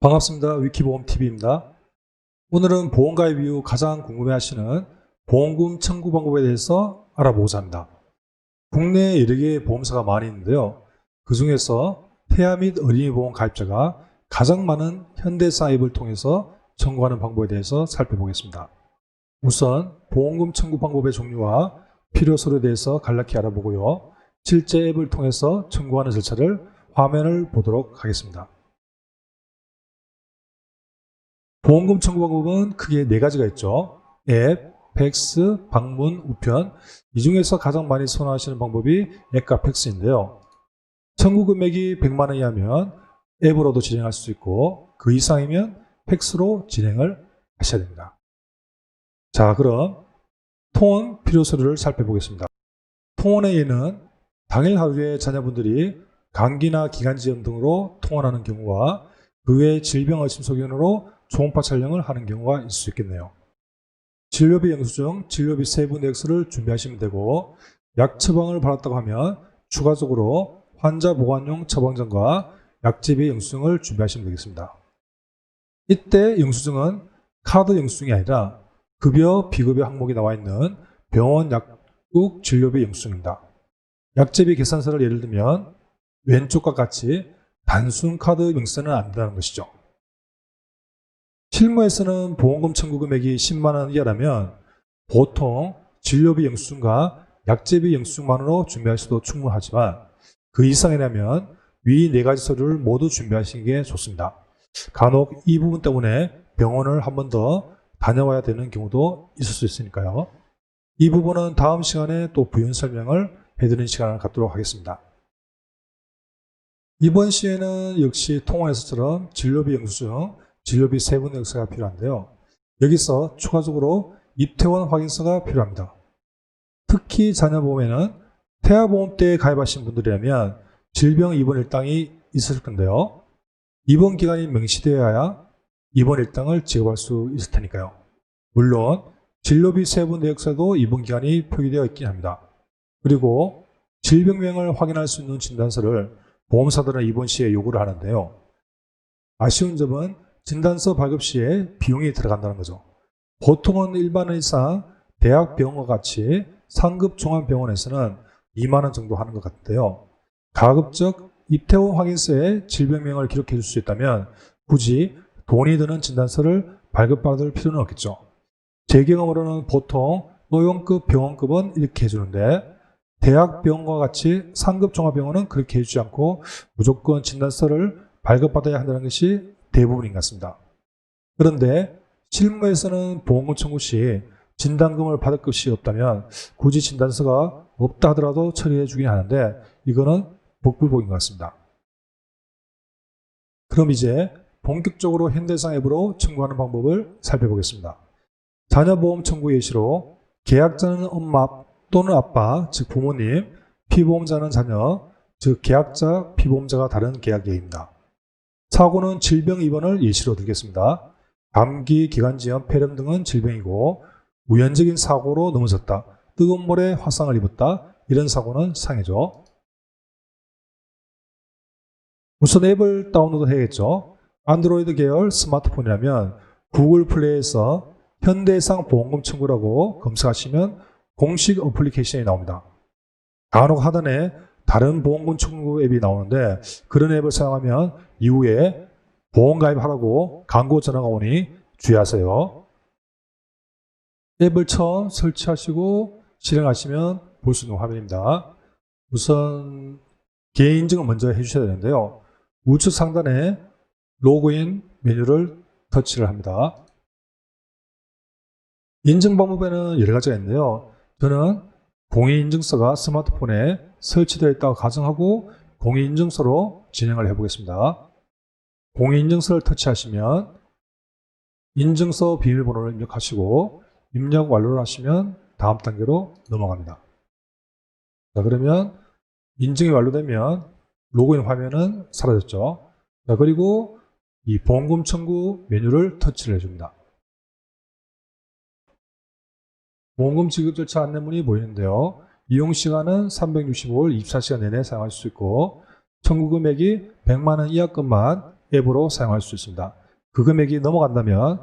반갑습니다. 위키보험TV입니다. 오늘은 보험가입 이후 가장 궁금해하시는 보험금 청구 방법에 대해서 알아보고자 합니다. 국내에 여러 개의 보험사가 많이 있는데요. 그 중에서 태아 및 어린이 보험 가입자가 가장 많은 현대사 앱을 통해서 청구하는 방법에 대해서 살펴보겠습니다. 우선 보험금 청구 방법의 종류와 필요 서류에 대해서 간략히 알아보고요. 실제 앱을 통해서 청구하는 절차를 화면을 보도록 하겠습니다. 보험금 청구 방법은 크게 4가지가 있죠. 앱, 팩스, 방문, 우편. 이 중에서 가장 많이 선호하시는 방법이 앱과 팩스인데요. 청구 금액이 100만 원 이하면 앱으로도 진행할 수 있고 그 이상이면 팩스로 진행을 하셔야 됩니다. 자, 그럼 통원 필요 서류를 살펴보겠습니다. 통원의 예는 당일 하루에 자녀분들이 감기나 기관지염 등으로 통원하는 경우와 그 외 질병 의심 소견으로 초음파 촬영을 하는 경우가 있을 수 있겠네요. 진료비 영수증, 진료비 세부 내역서를 준비하시면 되고 약 처방을 받았다고 하면 추가적으로 환자 보관용 처방전과 약제비 영수증을 준비하시면 되겠습니다. 이때 영수증은 카드 영수증이 아니라 급여, 비급여 항목이 나와 있는 병원 약국 진료비 영수증입니다. 약제비 계산서를 예를 들면 왼쪽과 같이 단순 카드 명세는 안 된다는 것이죠. 실무에서는 보험금 청구 금액이 10만 원 이하라면 보통 진료비 영수증과 약제비 영수증만으로 준비하셔도 충분하지만 그 이상이라면 위 4가지 서류를 모두 준비하시는 게 좋습니다. 간혹 이 부분 때문에 병원을 한 번 더 다녀와야 되는 경우도 있을 수 있으니까요. 이 부분은 다음 시간에 또 부연 설명을 해드리는 시간을 갖도록 하겠습니다. 이번 시에는 역시 통화에서처럼 진료비 영수증, 진료비 세부 내역서가 필요한데요. 여기서 추가적으로 입퇴원 확인서가 필요합니다. 특히 자녀보험에는 태아보험 때 가입하신 분들이라면 질병 입원 일당이 있을 건데요. 입원 기간이 명시되어야 입원 일당을 지급할 수 있을 테니까요. 물론 진료비 세부 내역서도 입원 기간이 표기되어 있긴 합니다. 그리고 질병명을 확인할 수 있는 진단서를 보험사들은 입원 시에 요구를 하는데요. 아쉬운 점은 진단서 발급 시에 비용이 들어간다는 거죠. 보통은 일반 의사, 대학병원과 같이 상급 종합병원에서는 2만 원 정도 하는 것 같은데요. 가급적 입퇴원 확인서에 질병명을 기록해 줄 수 있다면 굳이 돈이 드는 진단서를 발급받을 필요는 없겠죠. 제 경험으로는 보통 의원급, 병원급은 이렇게 해주는데 대학병원과 같이 상급 종합병원은 그렇게 해주지 않고 무조건 진단서를 발급받아야 한다는 것이 대부분인 것 같습니다. 그런데 실무에서는 보험금 청구 시 진단금을 받을 것이 없다면 굳이 진단서가 없다 하더라도 처리해 주긴 하는데 이거는 복불복인 것 같습니다. 그럼 이제 본격적으로 현대상 앱으로 청구하는 방법을 살펴보겠습니다. 자녀보험 청구 예시로 계약자는 엄마 또는 아빠, 즉 부모님, 피보험자는 자녀, 즉 계약자, 피보험자가 다른 계약 예입니다. 사고는 질병 입원을 예시로 들겠습니다. 감기, 기관지염, 폐렴 등은 질병이고 우연적인 사고로 넘어졌다, 뜨거운 물에 화상을 입었다, 이런 사고는 상해죠. 우선 앱을 다운로드 해야겠죠. 안드로이드 계열 스마트폰이라면 구글 플레이에서 현대해상 보험금 청구라고 검색하시면 공식 어플리케이션이 나옵니다. 간혹 하단에 다른 보험금 청구 앱이 나오는데 그런 앱을 사용하면 이후에 보험 가입하라고 광고 전화가 오니 주의하세요. 앱을 처음 설치하시고 실행하시면 볼 수 있는 화면입니다. 우선 개인인증을 먼저 해주셔야 되는데요. 우측 상단에 로그인 메뉴를 터치를 합니다. 인증 방법에는 여러 가지가 있는데요. 저는 공인인증서가 스마트폰에 설치되어 있다고 가정하고 공인인증서로 진행을 해보겠습니다. 공인인증서를 터치하시면 인증서 비밀번호를 입력하시고 입력 완료를 하시면 다음 단계로 넘어갑니다. 자, 그러면 인증이 완료되면 로그인 화면은 사라졌죠. 자, 그리고 이 보험금 청구 메뉴를 터치를 해줍니다. 보험금 지급 절차 안내문이 보이는데요. 이용 시간은 365일 24시간 내내 사용할 수 있고 청구 금액이 100만 원 이하 것만 앱으로 사용할 수 있습니다. 그 금액이 넘어간다면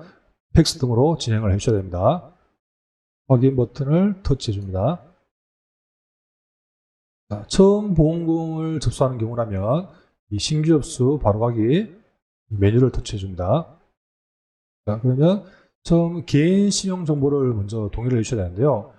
팩스 등으로 진행을 해주셔야 됩니다. 확인 버튼을 터치해 줍니다. 자, 처음 보험금을 접수하는 경우라면 이 신규 접수 바로가기 메뉴를 터치해 줍니다. 자, 그러면 처음 개인 신용 정보를 먼저 동의를 해주셔야 되는데요.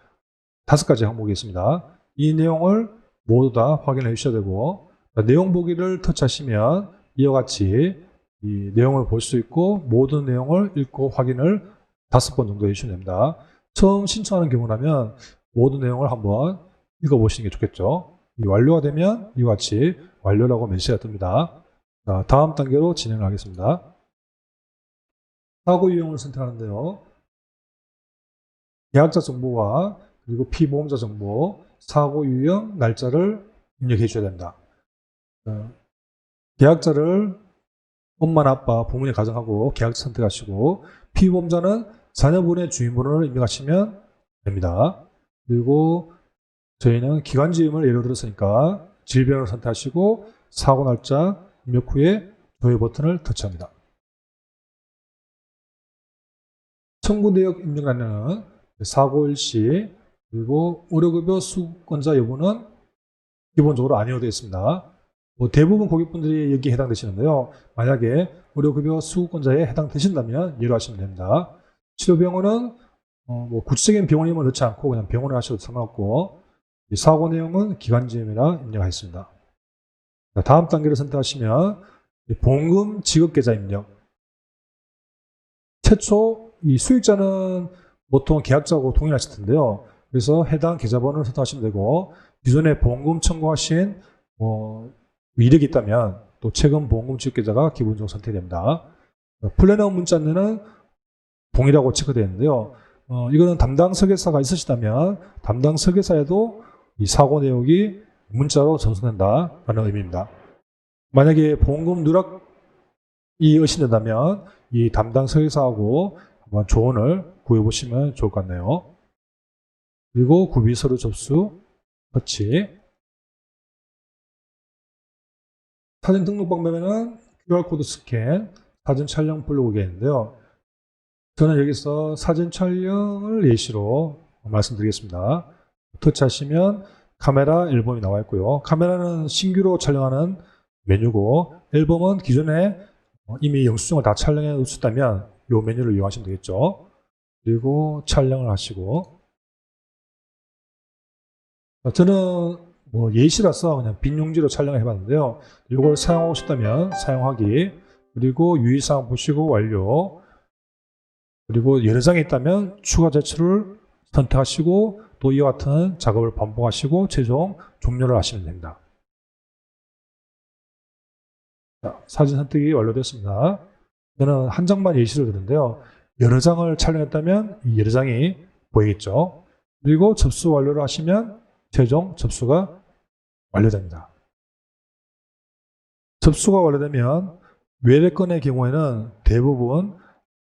5가지 항목이 있습니다. 이 내용을 모두 다 확인해 주셔야 되고, 내용 보기를 터치하시면 이와 같이 이 내용을 볼 수 있고 모든 내용을 읽고 확인을 5번 정도 해주시면 됩니다. 처음 신청하는 경우라면 모든 내용을 한번 읽어보시는 게 좋겠죠. 이 완료가 되면 이와 같이 완료라고 메시지가 뜹니다. 자, 다음 단계로 진행을 하겠습니다. 사고 유형을 선택하는데요. 계약자 정보와 그리고 피보험자 정보, 사고 유형, 날짜를 입력해 주셔야 됩니다. 계약자를 엄마나 아빠, 부모님 가정하고 계약자 선택하시고, 피보험자는 자녀분의 주민번호를 입력하시면 됩니다. 그리고 저희는 기관지음을 예로 들었으니까 질병을 선택하시고 사고 날짜 입력 후에 조회 버튼을 터치합니다. 청구 내역 입력란에는 사고 일시 그리고 의료급여 수급권자 여부는 기본적으로 아니어도 되어 있습니다. 대부분 고객분들이 여기에 해당되시는데요. 만약에 의료급여 수급권자에 해당되신다면 예로 하시면 됩니다. 치료병원은 구체적인 병원임을 넣지 않고 그냥 병원을 하셔도 상관없고, 이 사고 내용은 기관지음이라 입력하겠습니다. 다음 단계를 선택하시면 보험금 지급계좌 입력. 최초 이 수익자는 보통 계약자하고 동일하실 텐데요. 그래서 해당 계좌번호를 선택하시면 되고, 기존에 보험금 청구하신 이력이 있다면 또 최근 보험금 지급계좌가 기본적으로 선택됩니다. 플래너 문자 안내는 동일하고 체크되어 있는데요. 이거는 담당 설계사가 있으시다면 담당 설계사에도 이 사고 내역이 문자로 전송된다라는 의미입니다. 만약에 보험금 누락이 의심된다면 이 담당 설계사하고 한번 조언을 구해보시면 좋을 것 같네요. 그리고 구비서류 접수 터치. 사진 등록 방법에는 QR코드 스캔, 사진 촬영 블로그가 있는데요. 저는 여기서 사진 촬영을 예시로 말씀드리겠습니다. 터치하시면 카메라 앨범이 나와 있고요. 카메라는 신규로 촬영하는 메뉴고, 앨범은 기존에 이미 영수증을 다 촬영해 놓으셨다면 이 메뉴를 이용하시면 되겠죠. 그리고 촬영을 하시고, 저는 예시라서 그냥 빈 용지로 촬영을 해봤는데요. 이걸 사용하고 싶다면 사용하기, 그리고 유의사항 보시고 완료, 그리고 여러 장이 있다면 추가 제출을 선택하시고 또 이와 같은 작업을 반복하시고 최종 종료를 하시면 됩니다. 자, 사진 선택이 완료됐습니다. 저는 한 장만 예시를 드는데요. 여러 장을 촬영했다면 이 여러 장이 보이겠죠. 그리고 접수 완료를 하시면 최종 접수가 완료됩니다. 접수가 완료되면 외래건의 경우에는 대부분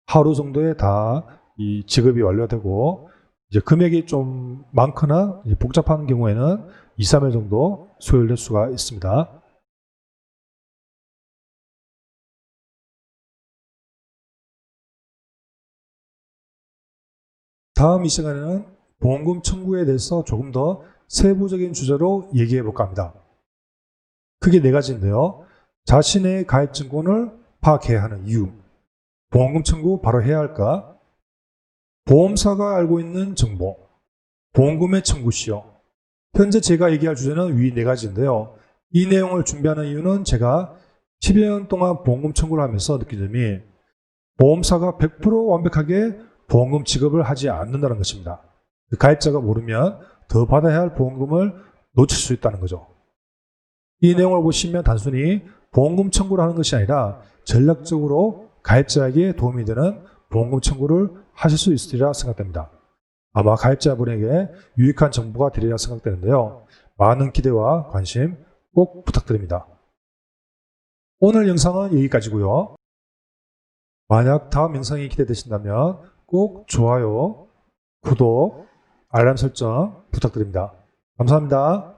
하루 정도에 다 이 지급이 완료되고, 이제 금액이 좀 많거나 복잡한 경우에는 2, 3일 정도 소요될 수가 있습니다. 다음 이 시간에는 보험금 청구에 대해서 조금 더 세부적인 주제로 얘기해 볼까 합니다. 크게 4가지인데요. 자신의 가입 증권을 파악해야 하는 이유, 보험금 청구 바로 해야 할까, 보험사가 알고 있는 정보, 보험금의 청구 시효. 현재 제가 얘기할 주제는 위 4가지인데요. 이 내용을 준비하는 이유는 제가 10여 년 동안 보험금 청구를 하면서 느낀 점이, 보험사가 100% 완벽하게 보험금 지급을 하지 않는다는 것입니다. 가입자가 모르면 더 받아야 할 보험금을 놓칠 수 있다는 거죠. 이 내용을 보시면 단순히 보험금 청구를 하는 것이 아니라 전략적으로 가입자에게 도움이 되는 보험금 청구를 하실 수 있으리라 생각됩니다. 아마 가입자분에게 유익한 정보가 되리라 생각되는데요. 많은 기대와 관심 꼭 부탁드립니다. 오늘 영상은 여기까지고요. 만약 다음 영상이 기대되신다면 꼭 좋아요, 구독, 알람 설정 부탁드립니다. 감사합니다.